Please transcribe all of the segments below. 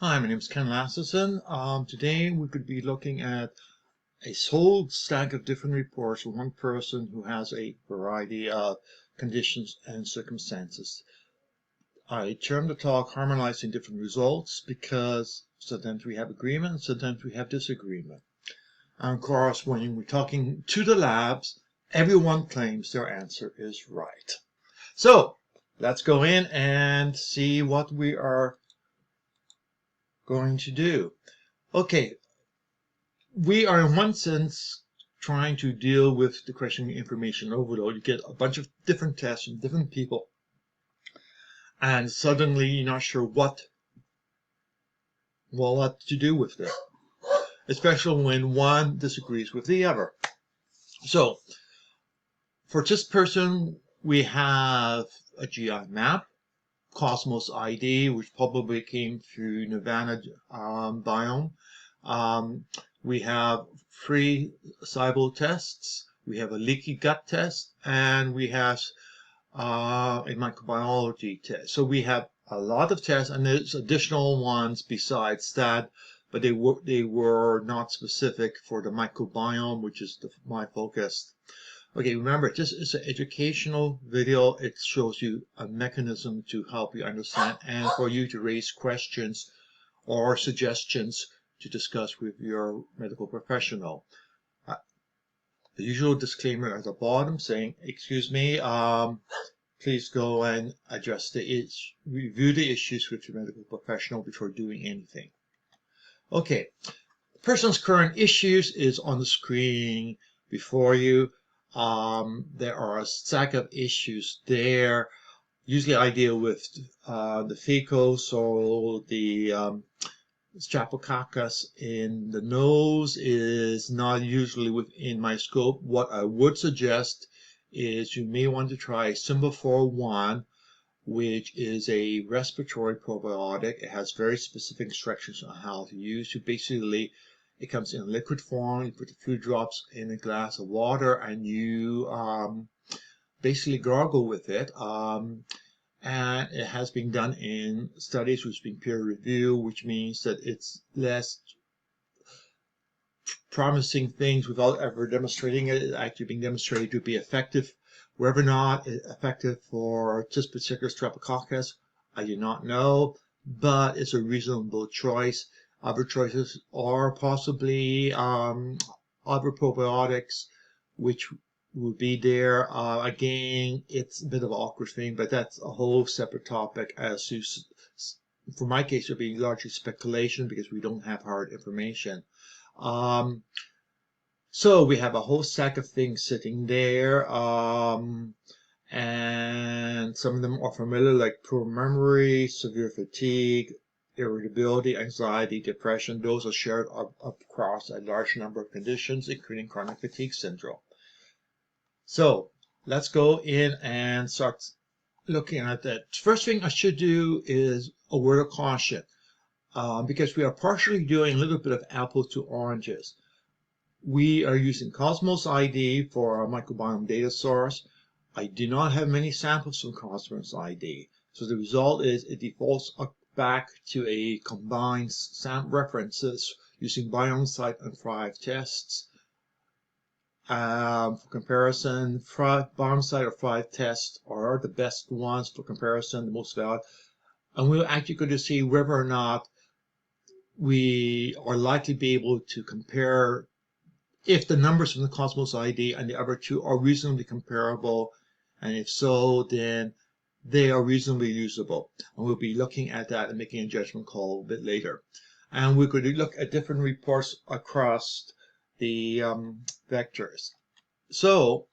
Hi, my name is Ken Lasseson. Today we could be looking at a whole stack of different reports from one person who has a variety of conditions and circumstances. I term the talk Harmonizing Different Results because sometimes we have agreement, sometimes we have disagreement. And of course, when we're talking to the labs, everyone claims their answer is right. So let's go in and see what we are going to do. Okay, we are in one sense trying to deal with the question of information overload. You get a bunch of different tests from different people, and suddenly you're not sure what to do with them, especially when one disagrees with the other. So for this person, we have a GI map, Cosmos ID, which probably came through Nirvana biome. We have 3 SIBO tests, we have a leaky gut test, and we have a microbiology test. So we have a lot of tests, and there's additional ones besides that, but they were not specific for the microbiome, which is my focus. Okay, remember, this is an educational video. It shows you a mechanism to help you understand and for you to raise questions or suggestions to discuss with your medical professional. The usual disclaimer at the bottom saying, excuse me, please go and review the issues with your medical professional before doing anything. Okay, the person's current issues is on the screen before you. There are a stack of issues there. Usually I deal with the fecal, so the Staphylococcus in the nose is not usually within my scope. What I would suggest is you may want to try Simba-4-1, which is a respiratory probiotic. It has very specific instructions on how to use it. Basically, it comes in liquid form. You put a few drops in a glass of water and you basically gargle with it. And it has been done in studies which have been peer-reviewed, which means that it's less promising things without ever demonstrating it. It's actually being demonstrated to be effective. Whether or not it's effective for this particular Streptococcus, I do not know, but it's a reasonable choice. Other choices are possibly other probiotics, which would be there. Again, it's a bit of an awkward thing, but that's a whole separate topic. As to, for my case, it would be largely speculation because we don't have hard information. So we have a whole stack of things sitting there, and some of them are familiar, like poor memory, severe fatigue, irritability, anxiety, depression. Those are shared across a large number of conditions, including chronic fatigue syndrome. So let's go in and start looking at that. First thing I should do is a word of caution, because we are partially doing a little bit of apples to oranges. We are using Cosmos ID for our microbiome data source. I do not have many samples from Cosmos ID. So the result is it defaults back to a combined sample references using BiomeSite and Thrive tests. For comparison, BiomeSite or Thrive tests are the best ones for comparison, the most valid. And we're actually going to see whether or not we are likely to be able to compare if the numbers from the Cosmos ID and the other two are reasonably comparable, and if so, then they are reasonably usable. And we'll be looking at that and making a judgment call a bit later. And we're going to look at different reports across the vectors. So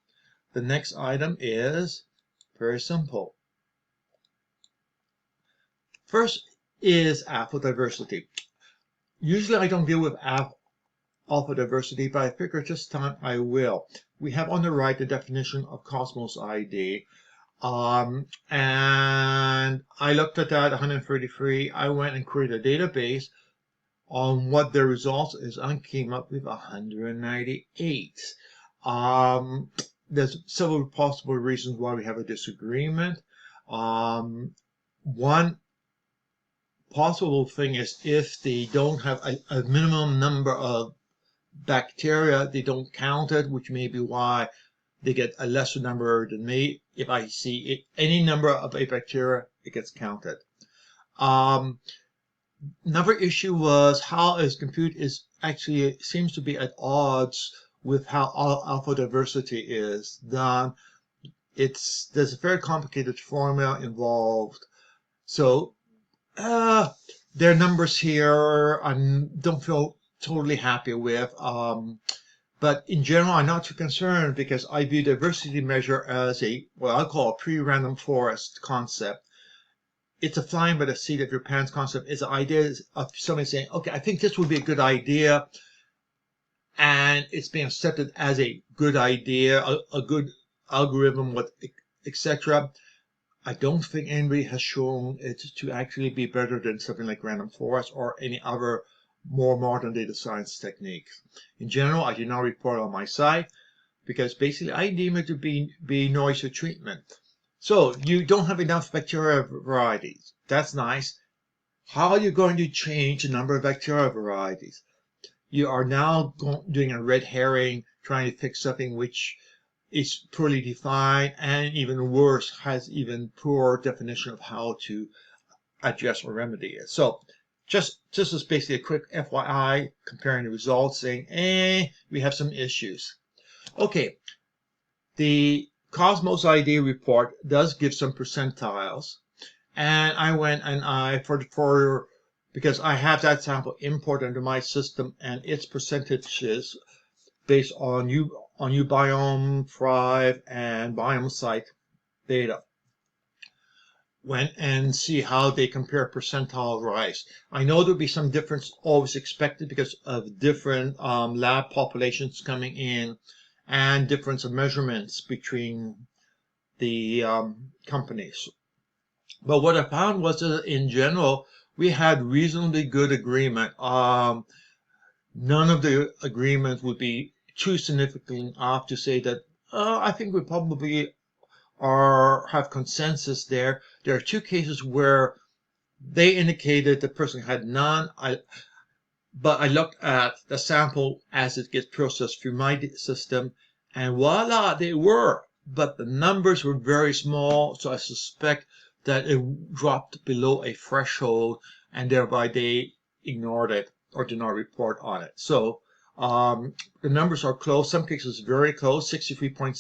the next item is very simple. First is alpha diversity. Usually I don't deal with alpha diversity, but I figured this time I will. We have on the right the definition of Cosmos ID, and I looked at that 133. I went and created a database on what the results is and came up with 198. There's several possible reasons why we have a disagreement. One possible thing is if they don't have a minimum number of bacteria, they don't count it, which may be why they get a lesser number than me. If I see any number of a bacteria, it gets counted. Another issue was how is compute is actually seems to be at odds with how alpha diversity is done. There's a very complicated formula involved. So their numbers here I don't feel totally happy with. But in general, I'm not too concerned because I view diversity measure as what I call a pre-random forest concept. It's a flying by the seat of your pants concept. It's an idea of somebody saying, okay, I think this would be a good idea. And it's being accepted as a good idea, a good algorithm, etc. I don't think anybody has shown it to actually be better than something like random forest or any other more modern data science techniques. In general, I do not report on my site because basically I deem it to be noise treatment. So you don't have enough bacteria varieties. That's nice. How are you going to change the number of bacteria varieties? You are now doing a red herring, trying to fix something which is poorly defined, and even worse, has even poor definition of how to address or remedy it. So just as basically a quick FYI, comparing the results, saying, we have some issues. Okay, the Cosmos ID report does give some percentiles, and I went and because I have that sample imported into my system and its percentages based on Biome, Thrive, and Biome Site data. Went and see how they compare percentile rise. I know there'll be some difference always expected because of different lab populations coming in and difference of measurements between the companies. But what I found was that in general, we had reasonably good agreement. None of the agreements would be too significant enough to say that I think we probably have consensus there. There are two cases where they indicated the person had none. But I looked at the sample as it gets processed through my system, and voila, they were. But the numbers were very small, so I suspect that it dropped below a threshold, and thereby they ignored it or did not report on it. So the numbers are close. Some cases very close, 63.7,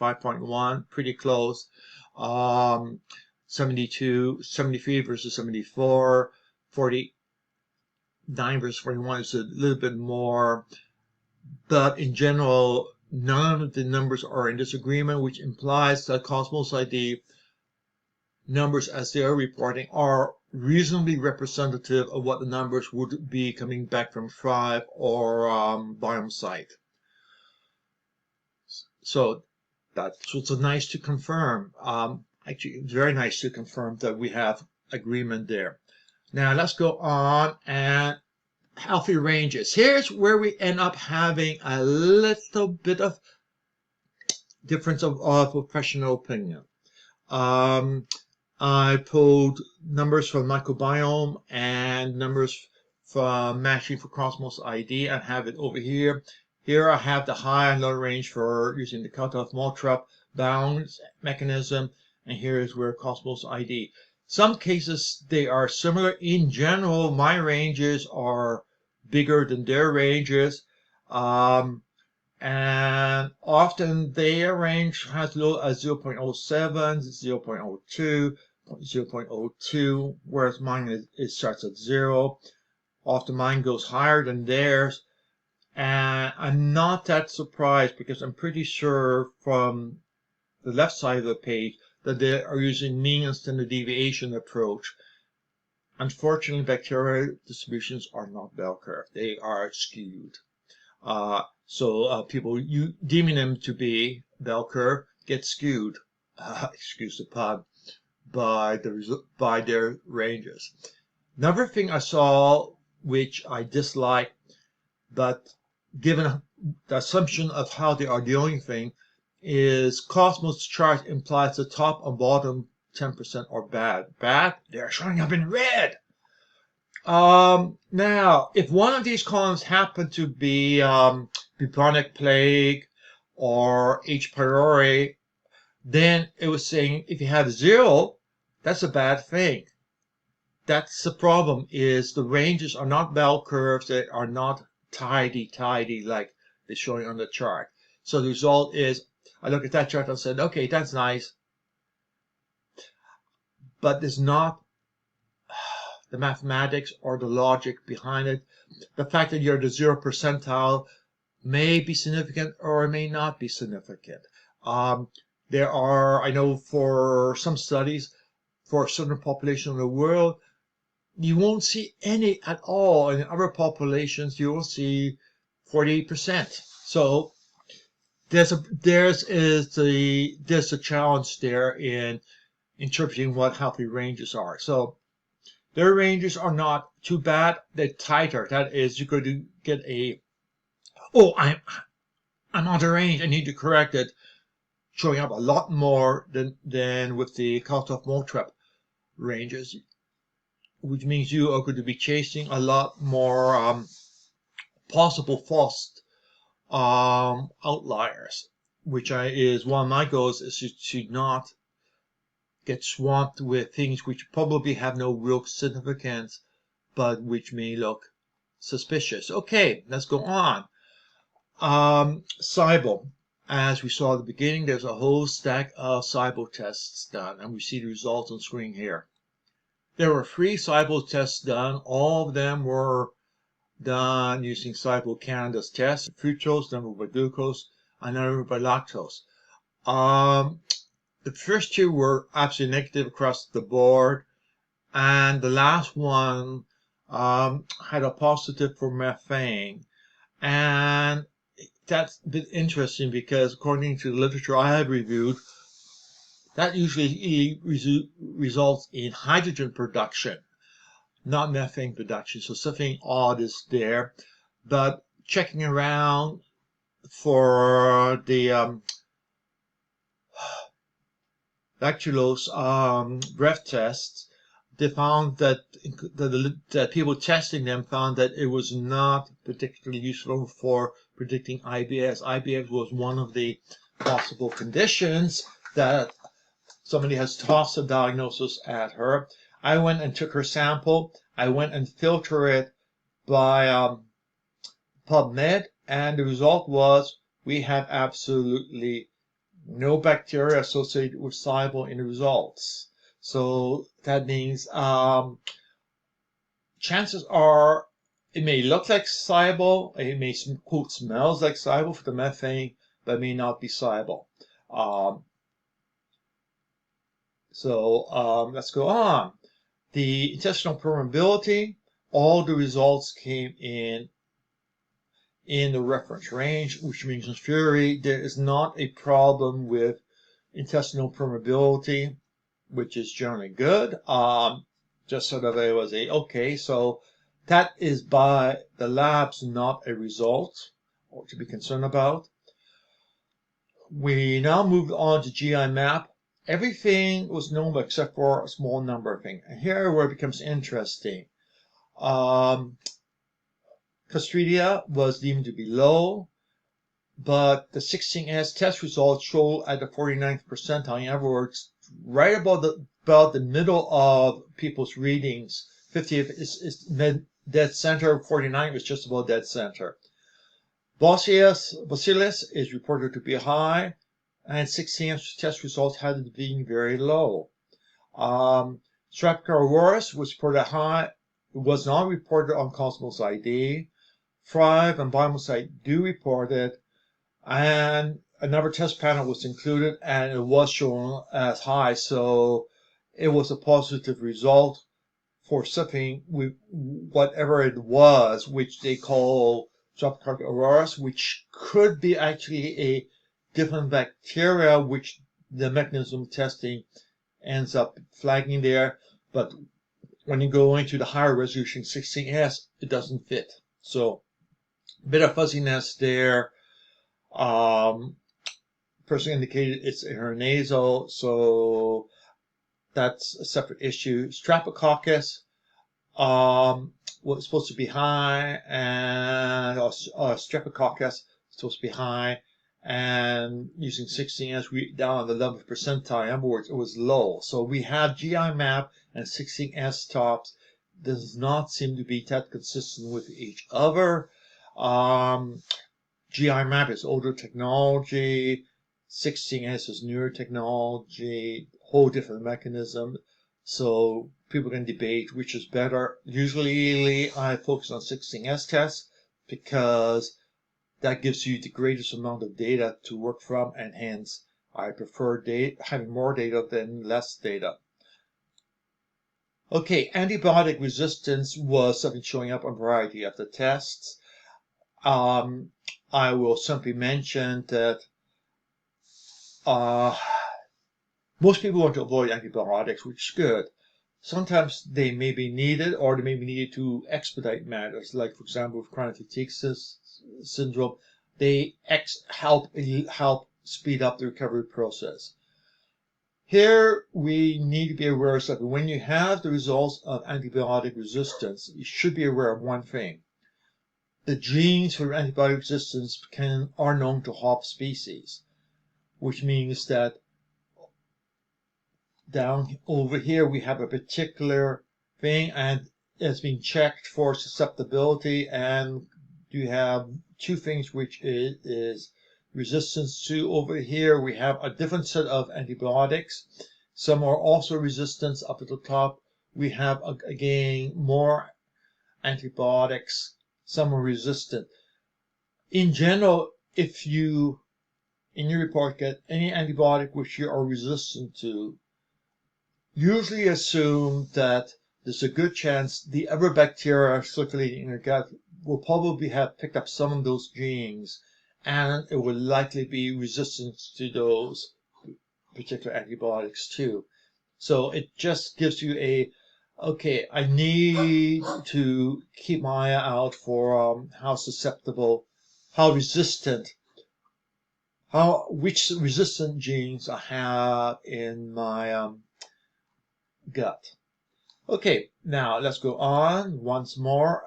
65.1, pretty close. 73 versus 74, 49 versus 41 is a little bit more. But in general, none of the numbers are in disagreement, which implies that Cosmos ID numbers as they are reporting are reasonably representative of what the numbers would be coming back from Thrive or Biome Site. So that's what's nice to confirm. Actually, it's very nice to confirm that we have agreement there. Now let's go on and healthy ranges. Here's where we end up having a little bit of difference of professional opinion. I pulled numbers from Microbiome and numbers from matching for Cosmos ID and have it over here. Here I have the high and low range for using the cutoff Motrap bounds mechanism, and here is where Cosmos ID. Some cases they are similar. In general, my ranges are bigger than their ranges. And often their range has low as 0.07, 0.02, 0.02, whereas mine starts at 0. Often mine goes higher than theirs. And I'm not that surprised because I'm pretty sure from the left side of the page that they are using mean and standard deviation approach. Unfortunately, bacterial distributions are not bell curve. They are skewed. So people deeming them to be bell curve get skewed, excuse the pun, by their ranges. Another thing I saw which I dislike, but given the assumption of how they are doing things, is Cosmos chart implies the top and bottom 10% are bad. Bad? They're showing up in red. Now, if one of these columns happened to be bubonic plague or H. pylori, then it was saying if you have 0, that's a bad thing. That's the problem, is the ranges are not bell curves. They are not tidy like they're showing on the chart. So the result is, I look at that chart and said, okay, that's nice, but there's not the mathematics or the logic behind it. The fact that you're the 0 percentile may be significant or it may not be significant. There are, I know for some studies, for a certain population in the world, you won't see any at all. In other populations, you will see 48%. So there's a challenge there in interpreting what healthy ranges are. So their ranges are not too bad. They're tighter. That is, you're going to get a, oh, I'm on the range, I need to correct it, showing up a lot more than with the Kalthoff-Motrep ranges, which means you are going to be chasing a lot more possible false outliers, which is one of my goals, is to not get swamped with things which probably have no real significance, but which may look suspicious. Okay, let's go on. SIBO. As we saw at the beginning, there's a whole stack of SIBO tests done, and we see the results on screen here. There were 3 SIBO tests done. All of them were done using SIBO Canada's test, fructose, number by glucose, another by lactose. The first 2 were absolutely negative across the board, and the last one had a positive for methane. And that's a bit interesting because according to the literature I have reviewed, that usually results in hydrogen production, not methane production. So something odd is there. But checking around for the lactulose breath tests, they found that people testing them found that it was not particularly useful for predicting IBS. IBS was one of the possible conditions that somebody has tossed a diagnosis at her. I went and took her sample. I went and filtered it by PubMed, and the result was we have absolutely no bacteria associated with SIBO in the results. So that means chances are it may look like SIBO, it may quote smells like SIBO for the methane, but it may not be SIBO. Let's go on. The intestinal permeability, all the results came in the reference range, which means in theory there is not a problem with intestinal permeability, which is generally good. Just sort of it was okay, so that is by the labs, not a result or to be concerned about. We now moved on to GI map. Everything was normal except for a small number of things. And here where it becomes interesting. Clostridia was deemed to be low, but the 16S test results show at the 49th percentile. In other words, right about the middle of people's readings. 50th is dead center, 49 is just about dead center. Bacillus is reported to be high, and 16S test results had it being very low. Streptococcus aureus was reported high. It was not reported on Cosmos ID. Thrive and Biomocyte do report it, and another test panel was included, and it was shown as high, so it was a positive result for something with whatever it was, which they call Streptococcus aureus, which could be actually a different bacteria, which the mechanism of testing ends up flagging there. But when you go into the higher resolution 16S, it doesn't fit. So a bit of fuzziness there. Person indicated it's in her nasal, so that's a separate issue. Streptococcus, was supposed to be high, and Streptococcus supposed to be high, and using 16S we down on the 11th percentile. In other words, it was low. So we have GI map and 16S tops. Does not seem to be that consistent with each other. GI map is older technology. 16S is newer technology, whole different mechanism. So people can debate which is better. Usually I focus on 16S tests because that gives you the greatest amount of data to work from, and hence I prefer having more data than less data. Okay, antibiotic resistance was something showing up on a variety of the tests. I will simply mention that most people want to avoid antibiotics, which is good. Sometimes they may be needed, or they may be needed to expedite matters, like for example with chronic fatigue syndrome. They help speed up the recovery process. Here we need to be aware of something. When you have the results of antibiotic resistance, you should be aware of one thing. The genes for antibiotic resistance are known to hop species, which means that down over here we have a particular thing, and it's been checked for susceptibility, and you have two things which is resistance to. Over here we have a different set of antibiotics. Some are also resistant. Up at the top we have again more antibiotics. Some are resistant. In general, if you in your report get any antibiotic which you are resistant to, usually assume that there's a good chance the other bacteria circulating in your gut will probably have picked up some of those genes, and it will likely be resistant to those particular antibiotics too. So it just gives you okay, I need to keep my eye out for how susceptible, how resistant, which resistant genes I have in my gut. Okay, now let's go on once more.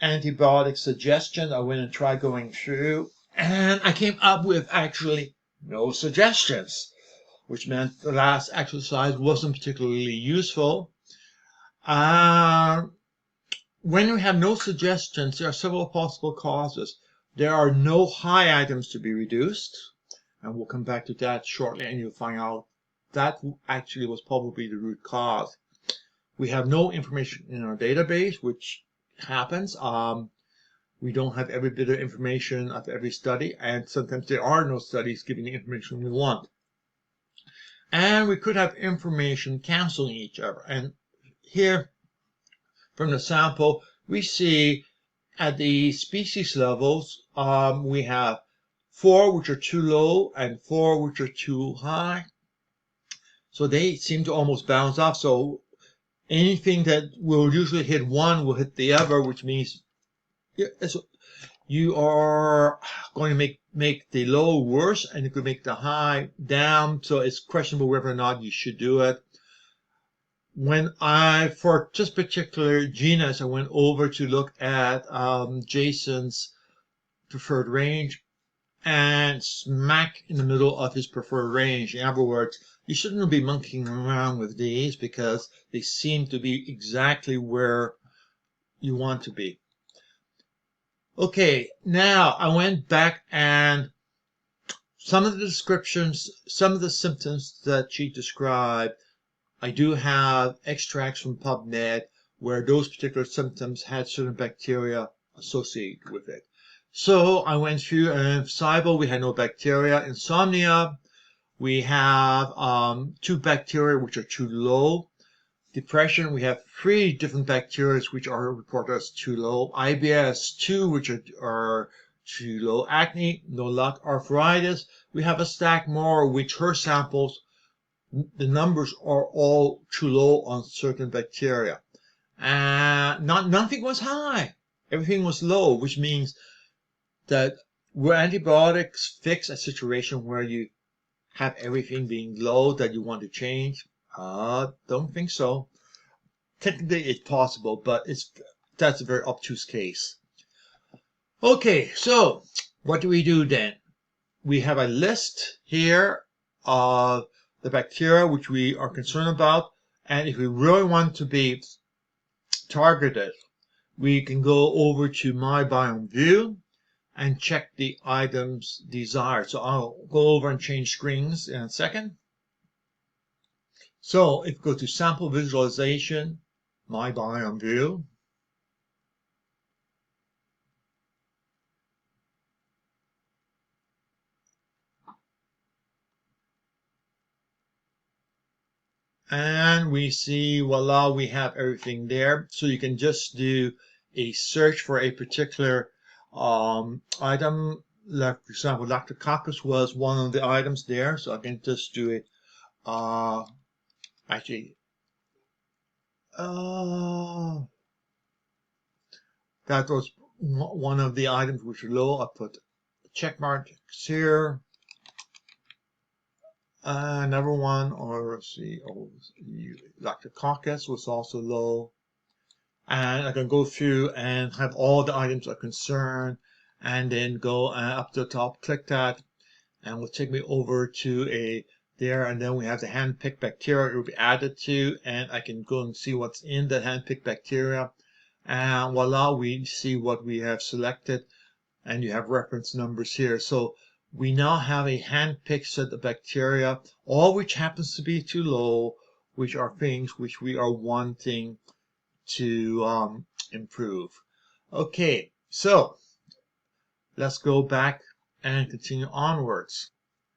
Antibiotic suggestion. I went and tried going through, and I came up with actually no suggestions, which meant the last exercise wasn't particularly useful. When we have no suggestions, there are several possible causes. There are no high items to be reduced, and we'll come back to that shortly, and you'll find out that actually was probably the root cause. We have no information in our database, which happens. We don't have every bit of information of every study, and sometimes there are no studies giving the information we want. And we could have information canceling each other. And here, from the sample, we see at the species levels, we have 4 which are too low and 4 which are too high. So they seem to almost balance off. So anything that will usually hit one will hit the other, which means you are going to make the low worse, and you could make the high down. So it's questionable whether or not you should do it. When for just particular genus, I went over to look at Jason's preferred range, and smack in the middle of his preferred range. In other words, you shouldn't be monkeying around with these because they seem to be exactly where you want to be. Okay, now I went back, and some of the descriptions, some of the symptoms that she described, I do have extracts from PubMed where those particular symptoms had certain bacteria associated with it. So I went through, SIBO, we had no bacteria. Insomnia, we have 2 bacteria which are too low. Depression, we have 3 different bacteria which are reported as too low. IBS, 2 which are too low. Acne, no luck. Arthritis, we have a stack more, which her samples, the numbers are all too low on certain bacteria. Nothing was high. Everything was low, which means that will antibiotics fix a situation where you have everything being low that you want to change? Don't think so. technically it's possible, but that's a very obtuse case. Okay, so what do we do then? We have a list here of the bacteria which we are concerned about, and if we really want to be targeted, we can go over to My Biome View and check the items desired. So I'll go over and change screens in a second. So if we go to Sample Visualization, My Biome View, and we see, voila, we have everything there. So you can just do a search for a particular item. Like, for example, Lactococcus was one of the items there. So I can just do it. Actually, that was one of the items which are low. I put check marks here. Another one, or let's see, Lactococcus was also low. And I can go through and have all the items of concern, and then go up to the top, click that, and it will take me over to there, and then we have the hand-picked bacteria it will be added to, and I can go and see what's in the hand-picked bacteria, and voila, we see what we have selected, and you have reference numbers here. So we now have a hand-picked set of bacteria, all which happens to be too low, which are things which we are wanting to improve. Okay, so let's go back and continue onwards.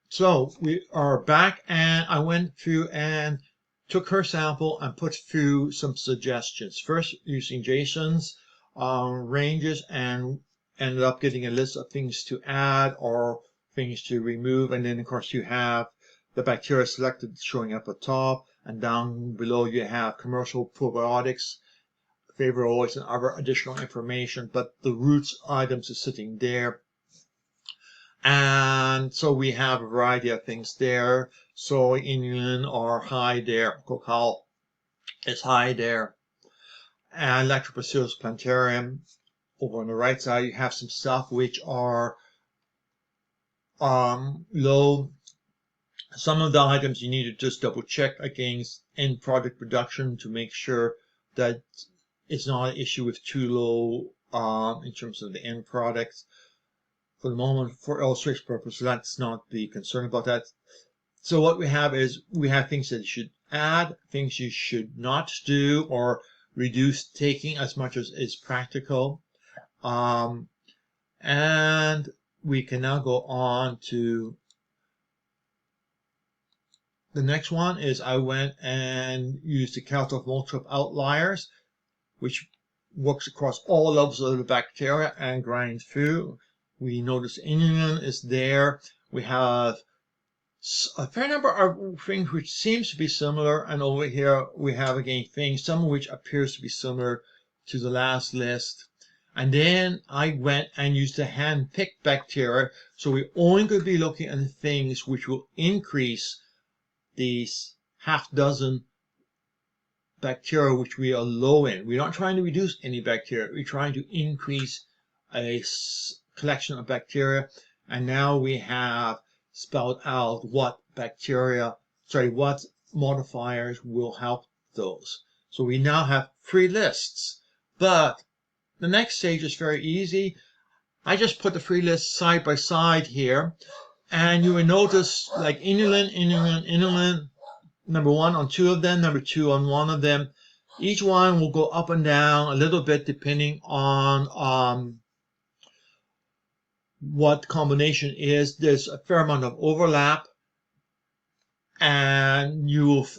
So we are back, and I went through and took her sample and put through some suggestions. First, using Jason's ranges, and ended up getting a list of things to add or things to remove. And then, of course, you have the bacteria selected showing up at top, and down below you have commercial probiotics, favorite oils, and other additional information. But the roots items are sitting there. And so we have a variety of things there. Soy, inulin are high there. Cocal is high there. And Lactobacillus plantarum. Over on the right side, you have some stuff which are low. Some of the items you need to just double check against end product production to make sure that it's not an issue with too low in terms of the end products. For the moment, for illustration purposes, let's not be concerned about that. So what we have is, we have things that you should add, things you should not do or reduce taking as much as is practical. And we can now go on to the next one. Is I went and used the count of multiple outliers, which works across all levels of the bacteria and grind through. We notice inulin is there. We have a fair number of things which seems to be similar, and over here we have again things, some of which appears to be similar to the last list. And then I went and used the hand-picked bacteria, so we're only going to be looking at the things which will increase these half dozen bacteria which we are low in. We're not trying to reduce any bacteria, we're trying to increase a collection of bacteria. And now we have spelled out what what modifiers will help those. So we now have 3 lists. But the next stage is very easy. I just put the 3 lists side by side here, and you will notice like inulin, number 1 on 2 of them, number 2 on 1 of them. Each one will go up and down a little bit depending on what combination is. There's a fair amount of overlap, and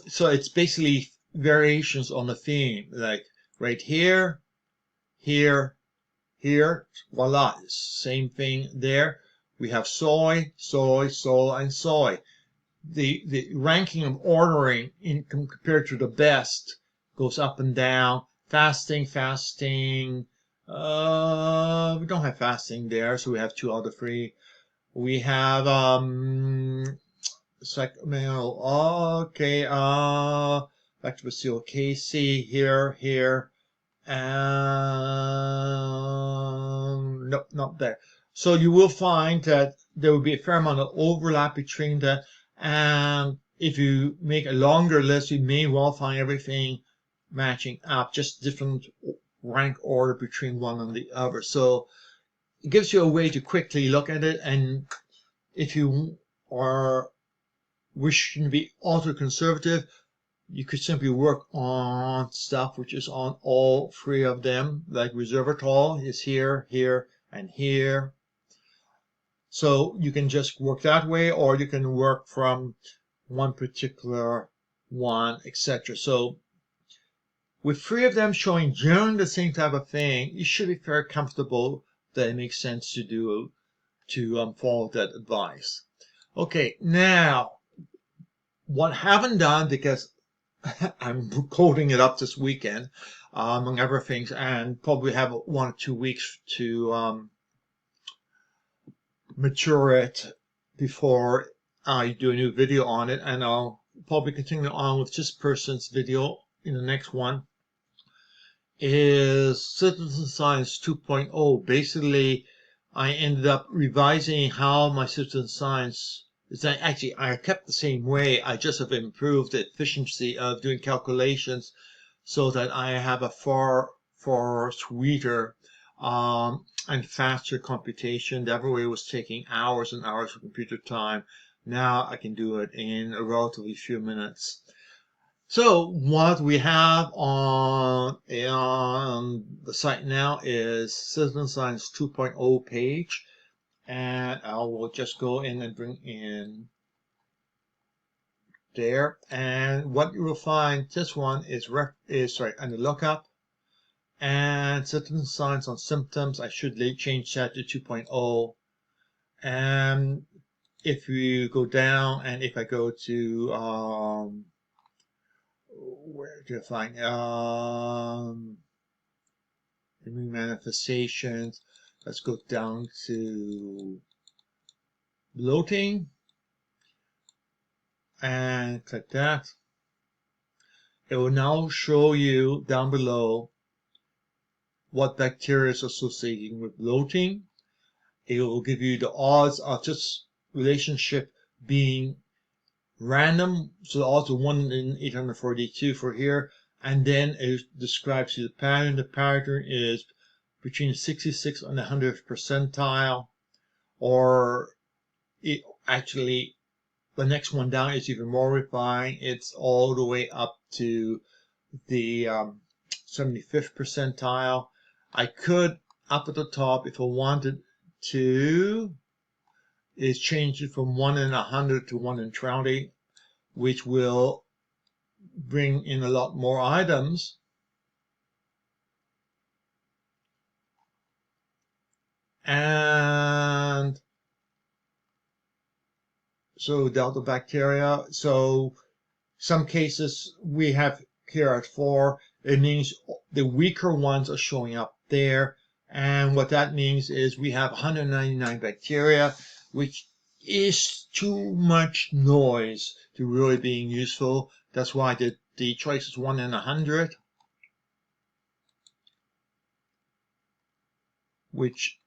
so it's basically variations on the theme, like right here, here, here, voila, same thing there. We have soy, soy, soy, and soy. The ranking of ordering compared to the best goes up and down. Fasting, we don't have fasting there, so we have 2 out of 3. We have Lactobacillus casei here, and nope, not there. So you will find that there will be a fair amount of overlap between that, and if you make a longer list, you may well find everything matching up, just different rank order between one and the other. So it gives you a way to quickly look at it, and if you are wishing to be ultra-conservative, you could simply work on stuff which is on all three of them, like resveratrol is here, here, and here. So you can just work that way, or you can work from one particular one, etc. So with three of them showing generally the same type of thing, you should be very comfortable that it makes sense to follow that advice. Okay, now what I haven't done, because I'm coding it up this weekend, among other things, and probably have 1 or 2 weeks to mature it before I do a new video on it, and I'll probably continue on with this person's video in the next one, is Citizen Science 2.0. Basically, I ended up revising how my Citizen Science is. Actually, I kept the same way. I just have improved the efficiency of doing calculations so that I have a far sweeter and faster computation. The other way was taking hours and hours of computer time. Now I can do it in a relatively few minutes. So what we have on the site now is Citizen Science 2.0 page, and I will just go in and bring in there, and what you will find, this one is under lookup, and Citizen Science on symptoms. I should change that to 2.0. And if you go down, and if I go to where do you find immune manifestations, let's go down to bloating and click that. It will now show you down below what bacteria is associating with bloating. It will give you the odds of this relationship being random, so the odds are 1 in 842 for here, and then it describes you the pattern. The pattern is between 66 and 100th percentile, or actually the next one down is even more refined. It's all the way up to the 75th percentile. I could, up at the top, if I wanted to, is change it from 1 in 100 to 1 in 20, which will bring in a lot more items. And so delta bacteria. So some cases we have here at 4. It means the weaker ones are showing up there. And what that means is we have 199 bacteria, which is too much noise to really being useful. That's why the choice is 1 in 100, which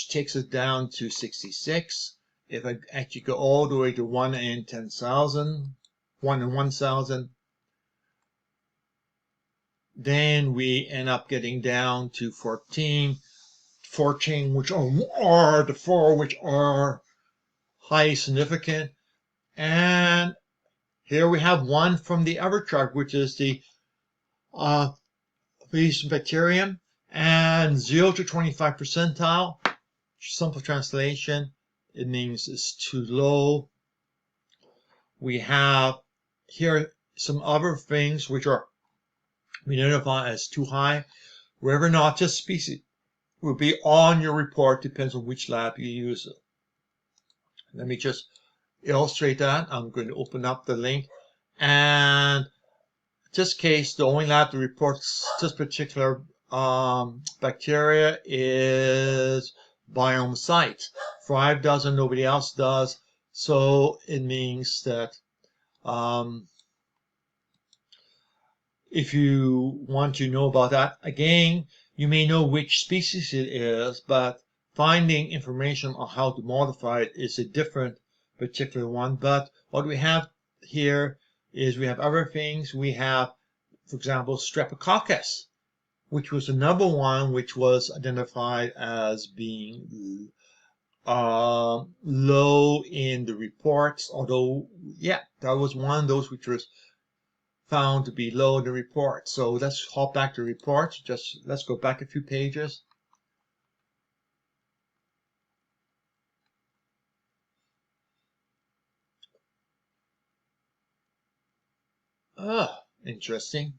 takes it down to 66. If I actually go all the way to 1 in 10,000, 1 in 1,000, then we end up getting down to 14, which are the 4 which are highly significant. And here we have one from the other chart, which is the bacterium, and 0 to 25 percentile. Simple translation, it means it's too low. We have here some other things which are we identify as too high. Whether or not this species will be on your report depends on which lab you use it. Let me just illustrate that. I'm going to open up the link, and in this case, the only lab that reports this particular bacteria is biome site. Thrive doesn't, nobody else does. So it means that if you want to know about that, again, you may know which species it is, but finding information on how to modify it is a different particular one. But what we have here is we have other things. We have, for example, Streptococcus, which was another one which was identified as being low in the reports, although, yeah, that was one of those which was found to be low in the report. So let's hop back to the report. Let's go back a few pages. Interesting.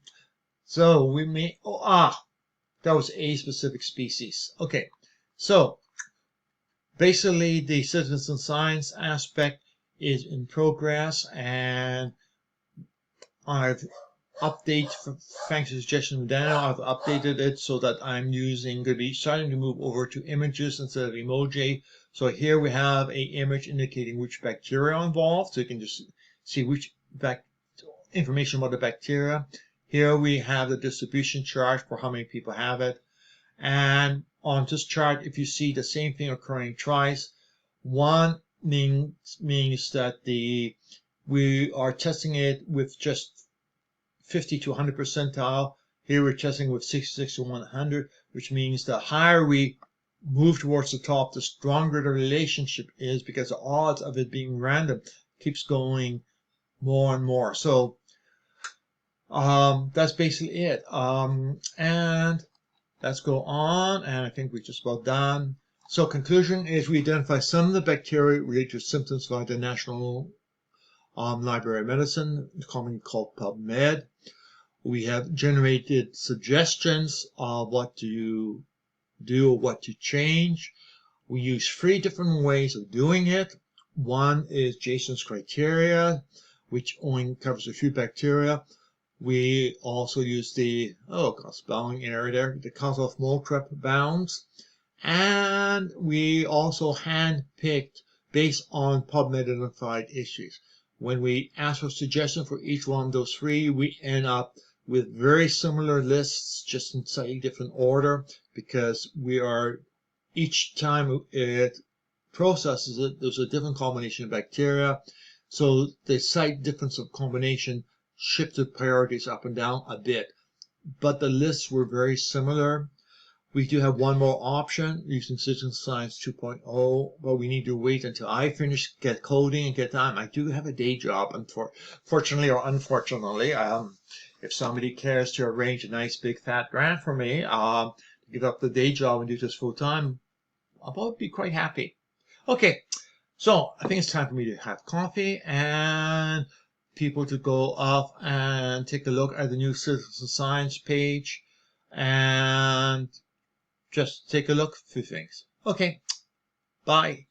So we may, that was a specific species. Okay, so basically the citizen science aspect is in progress, and I've updated, thanks to suggestion from Daniel, I've updated it so that I'm going to be starting to move over to images instead of emoji. So here we have a image indicating which bacteria are involved, so you can just see which information about the bacteria. Here we have the distribution chart for how many people have it. And on this chart, if you see the same thing occurring twice, one means that we are testing it with just 50 to 100 percentile. Here we're testing with 66 to 100, which means the higher we move towards the top, the stronger the relationship is, because the odds of it being random keeps going more and more. So that's basically it. And let's go on, and I think we're just about done. So conclusion is we identify some of the bacteria related to symptoms by the National Library of Medicine, commonly called PubMed. We have generated suggestions of what to do or what to change. We use 3 different ways of doing it. One is Jason's criteria, which only covers a few bacteria. We also use the, spelling error there, the cutoff Moltrep bounds. And we also handpicked based on PubMed identified issues. When we ask for suggestions for each one of those 3, we end up with very similar lists, just in slightly different order, because each time it processes it, there's a different combination of bacteria. So the slight difference of combination shifted priorities up and down a bit. But the lists were very similar. We do have one more option using Citizen Science 2.0, but we need to wait until I finish, get coding and get time. I do have a day job, fortunately or unfortunately. If somebody cares to arrange a nice big fat grant for me, to give up the day job and do this full time, I'll probably be quite happy. Okay, so I think it's time for me to have coffee and people to go off and take a look at the new Citizen Science page and just take a look through things. Okay, bye.